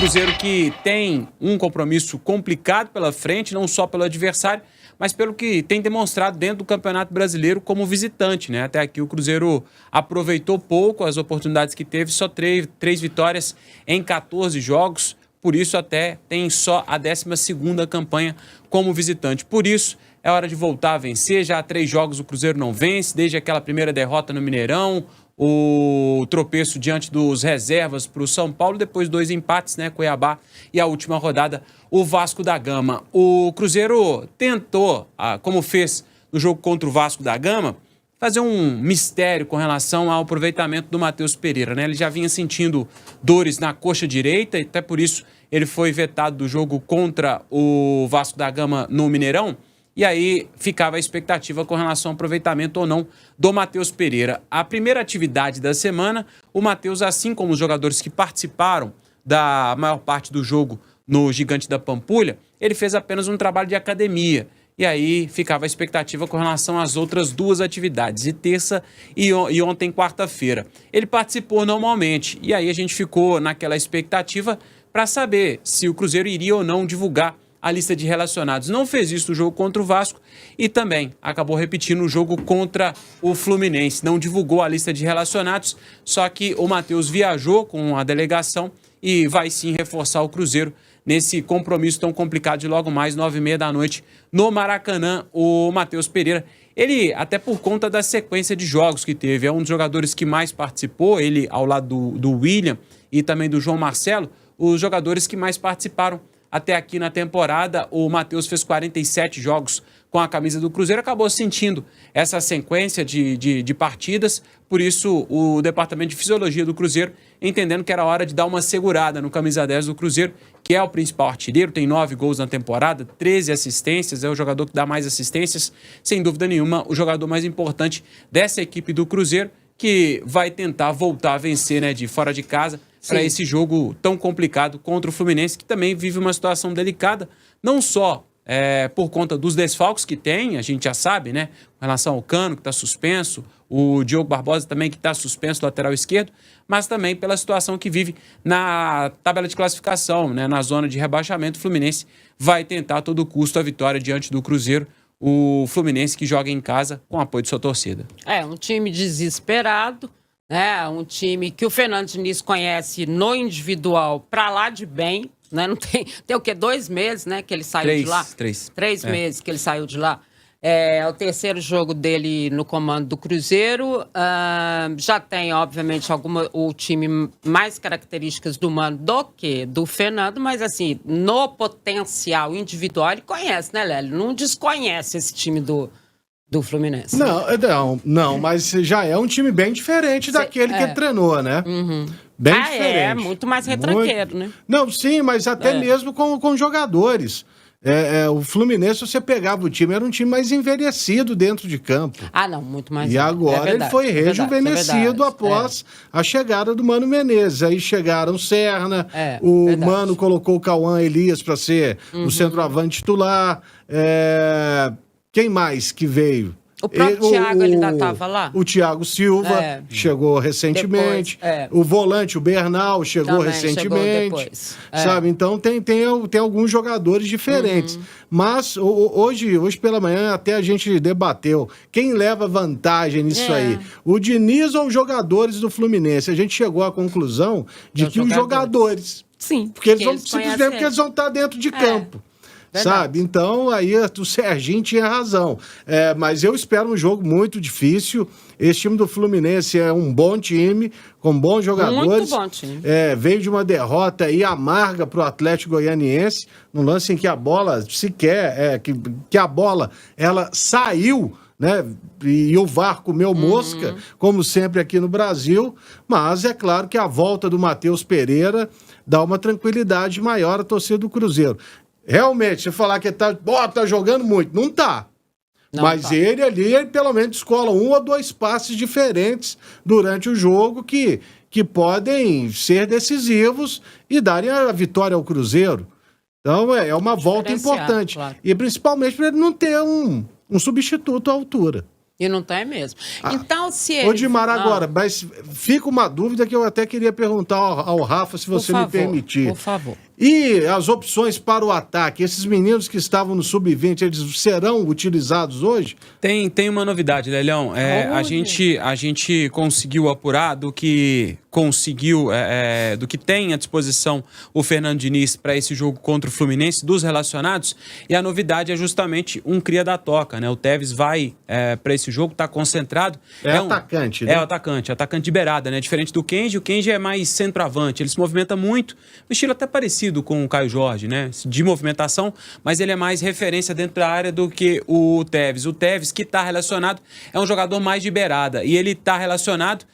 Cruzeiro que tem um compromisso complicado pela frente, não só pelo adversário, mas pelo que tem demonstrado dentro do Campeonato Brasileiro como visitante, né? Até aqui o Cruzeiro aproveitou pouco as oportunidades que teve, só três vitórias em 14 jogos, por isso até tem só a 12ª campanha como visitante. Por isso é hora de voltar a vencer, já há 3 jogos o Cruzeiro não vence, desde aquela primeira derrota no Mineirão, o tropeço diante dos reservas para o São Paulo, depois 2 empates, né, Cuiabá, e a última rodada, o Vasco da Gama. O Cruzeiro tentou, como fez no jogo contra o Vasco da Gama, fazer um mistério com relação ao aproveitamento do Matheus Pereira, né? Ele já vinha sentindo dores na coxa direita, e até por isso ele foi vetado do jogo contra o Vasco da Gama no Mineirão. E aí ficava a expectativa com relação ao aproveitamento ou não do Matheus Pereira. A primeira atividade da semana, o Matheus, assim como os jogadores que participaram da maior parte do jogo no Gigante da Pampulha, ele fez apenas um trabalho de academia. E aí ficava a expectativa com relação às outras 2 atividades, de terça e ontem, quarta-feira. Ele participou normalmente, e aí a gente ficou naquela expectativa para saber se o Cruzeiro iria ou não divulgar a lista de relacionados. Não fez isso no jogo contra o Vasco e também acabou repetindo o jogo contra o Fluminense. Não divulgou a lista de relacionados, só que o Matheus viajou com a delegação e vai sim reforçar o Cruzeiro nesse compromisso tão complicado de logo mais 9h30 da noite no Maracanã. O Matheus Pereira, ele até por conta da sequência de jogos que teve, é um dos jogadores que mais participou, ele ao lado do William e também do João Marcelo, os jogadores que mais participaram até aqui na temporada. O Matheus fez 47 jogos com a camisa do Cruzeiro, acabou sentindo essa sequência de partidas, por isso o Departamento de Fisiologia do Cruzeiro entendendo que era hora de dar uma segurada no camisa 10 do Cruzeiro, que é o principal artilheiro, tem 9 gols na temporada, 13 assistências, é o jogador que dá mais assistências, sem dúvida nenhuma, o jogador mais importante dessa equipe do Cruzeiro, que vai tentar voltar a vencer, né, de fora de casa, para esse jogo tão complicado contra o Fluminense, que também vive uma situação delicada, não só por conta dos desfalques que tem, a gente já sabe, né, com relação ao Cano, que está suspenso, o Diogo Barbosa também, que está suspenso, lateral esquerdo, mas também pela situação que vive na tabela de classificação, né, na zona de rebaixamento. O Fluminense vai tentar a todo custo a vitória diante do Cruzeiro, o Fluminense que joga em casa com apoio de sua torcida. É um time desesperado, né? Um time que o Fernando Diniz conhece no individual para lá de bem, né? Não tem o quê? 2 meses, né, que ele saiu de lá? 3 meses que ele saiu de lá. É o 3º jogo dele no comando do Cruzeiro. Já tem, obviamente, o time mais características do Mano do que do Fernando, mas, assim, no potencial individual, ele conhece, né, Lélio? Não desconhece esse time do Fluminense. Não, mas já é um time bem diferente daquele que ele treinou, né? Uhum. Bem diferente. É muito mais retranqueiro, né? Não, sim, mas até mesmo com jogadores. O Fluminense, você pegava o time, era um time mais envelhecido dentro de campo. Não, muito mais. E agora ele foi rejuvenescido após a chegada do Mano Menezes. Aí chegaram o Serna, Mano colocou o Cauã Elias para ser o centroavante titular. Quem mais que veio? O próprio Thiago ainda estava lá? O Thiago Silva chegou recentemente. O volante, o Bernal, chegou também recentemente. Sabe? Então tem alguns jogadores diferentes. Mas hoje pela manhã até a gente debateu. Quem leva vantagem nisso aí? O Diniz ou os jogadores do Fluminense? A gente chegou à conclusão de que os jogadores. Sim. Porque eles vão simplesmente porque eles vão estar dentro de campo. Verdade. Sabe? Então, aí o Serginho tinha razão. Mas eu espero um jogo muito difícil. Esse time do Fluminense é um bom time, com bons jogadores. Muito bom time. Veio de uma derrota aí amarga para o Atlético Goianiense, no lance em que a bola sequer... que a bola, ela saiu, né? E o VAR comeu mosca, como sempre aqui no Brasil. Mas é claro que a volta do Matheus Pereira dá uma tranquilidade maior à torcida do Cruzeiro. Realmente, você falar que ele tá jogando muito, não tá. Mas ele pelo menos escola 1 ou 2 passes diferentes durante o jogo que podem ser decisivos e darem a vitória ao Cruzeiro. Então é uma volta importante. Claro. E principalmente para ele não ter um substituto à altura. E não tem mesmo. Então, se ele... Ô, Dimar, agora, mas fica uma dúvida que eu até queria perguntar ao Rafa, se você me permitir. Por favor. E as opções para o ataque? Esses meninos que estavam no sub-20, eles serão utilizados hoje? Tem uma novidade, Lelhão. A gente conseguiu apurar do que do que tem à disposição o Fernando Diniz para esse jogo contra o Fluminense, dos relacionados, e a novidade é justamente um cria da toca, né? O Tevez vai para esse jogo, está concentrado. Atacante, né? É o atacante de beirada, né? Diferente do Kenji, o Kenji é mais centroavante, ele se movimenta muito, um estilo até parecido com o Caio Jorge, né? De movimentação, mas ele é mais referência dentro da área do que o Tevez. O Tevez, que está relacionado, é um jogador mais de beirada, e ele está relacionado.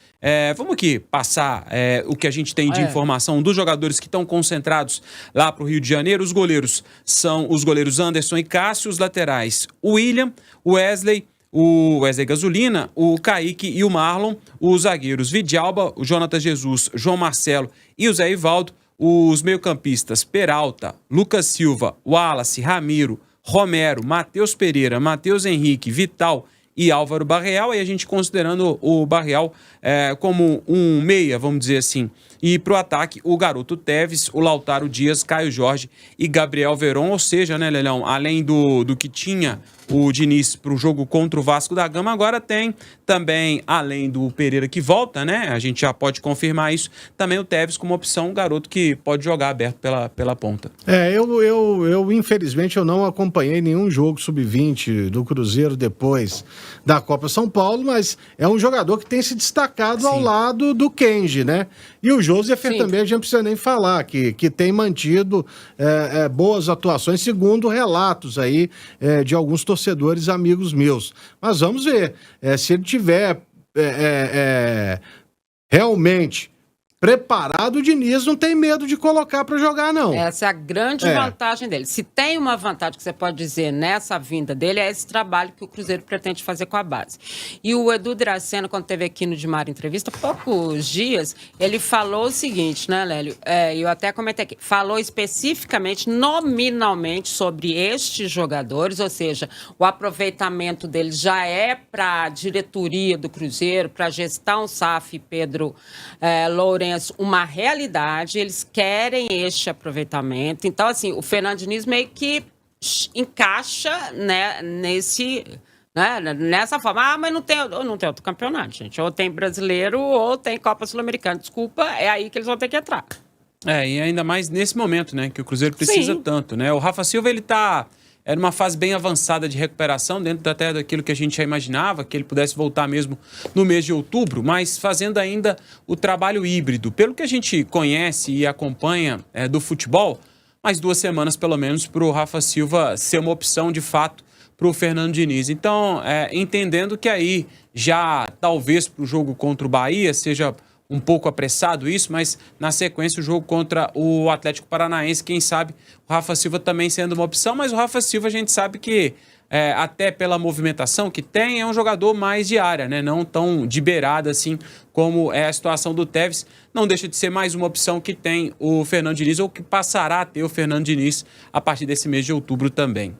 Vamos aqui passar o que a gente tem de informação dos jogadores que estão concentrados lá para o Rio de Janeiro. Os goleiros são os goleiros Anderson e Cássio, os laterais o William, o Wesley Gasolina, o Kaique e o Marlon, os zagueiros Vidalba, o Jonathan Jesus, João Marcelo e o Zé Ivaldo, os meio-campistas Peralta, Lucas Silva, Wallace, Ramiro, Romero, Matheus Pereira, Matheus Henrique, Vital e Álvaro Barreal, e a gente considerando o Barreal como um meia, vamos dizer assim. E para o ataque, o garoto Tevez, o Lautaro Dias, Caio Jorge e Gabriel Veron, ou seja, né, Lelhão, além do que tinha o Diniz para o jogo contra o Vasco da Gama, agora tem também, além do Pereira que volta, né, a gente já pode confirmar isso, também o Tevez como opção, um garoto que pode jogar aberto pela ponta. Eu infelizmente eu não acompanhei nenhum jogo sub-20 do Cruzeiro depois da Copa São Paulo, mas é um jogador que tem se destacado ao lado do Kenji, né? E o Joseph também, a gente não precisa nem falar, que tem mantido boas atuações, segundo relatos aí de alguns torcedores amigos meus. Mas vamos ver, se ele tiver realmente preparado, o Diniz não tem medo de colocar para jogar, não. Essa é a grande vantagem dele. Se tem uma vantagem que você pode dizer nessa vinda dele, é esse trabalho que o Cruzeiro pretende fazer com a base. E o Edu Dracena, quando esteve aqui no Dimar Entrevista, há poucos dias, ele falou o seguinte, né, Lélio? Eu até comentei aqui. Falou especificamente, nominalmente, sobre estes jogadores, ou seja, o aproveitamento deles já é para a diretoria do Cruzeiro, para a gestão SAF Pedro Lourenço, uma realidade, eles querem este aproveitamento. Então, assim, o Fernando Diniz meio que encaixa, né, nessa forma. Mas não tem outro campeonato, gente. Ou tem brasileiro ou tem Copa Sul-Americana. Desculpa, é aí que eles vão ter que entrar. E ainda mais nesse momento, né, que o Cruzeiro precisa tanto, né? O Rafa Silva, ele tá numa fase bem avançada de recuperação, dentro até daquilo que a gente já imaginava, que ele pudesse voltar mesmo no mês de outubro, mas fazendo ainda o trabalho híbrido. Pelo que a gente conhece e acompanha do futebol, mais 2 semanas pelo menos para o Rafa Silva ser uma opção de fato para o Fernando Diniz. Então, entendendo que aí já talvez para o jogo contra o Bahia seja um pouco apressado isso, mas na sequência o jogo contra o Atlético Paranaense, quem sabe o Rafa Silva também sendo uma opção, mas o Rafa Silva a gente sabe que até pela movimentação que tem, é um jogador mais de área, né? Não tão de beirada assim como é a situação do Tevez. Não deixa de ser mais uma opção que tem o Fernando Diniz, ou que passará a ter o Fernando Diniz a partir desse mês de outubro também.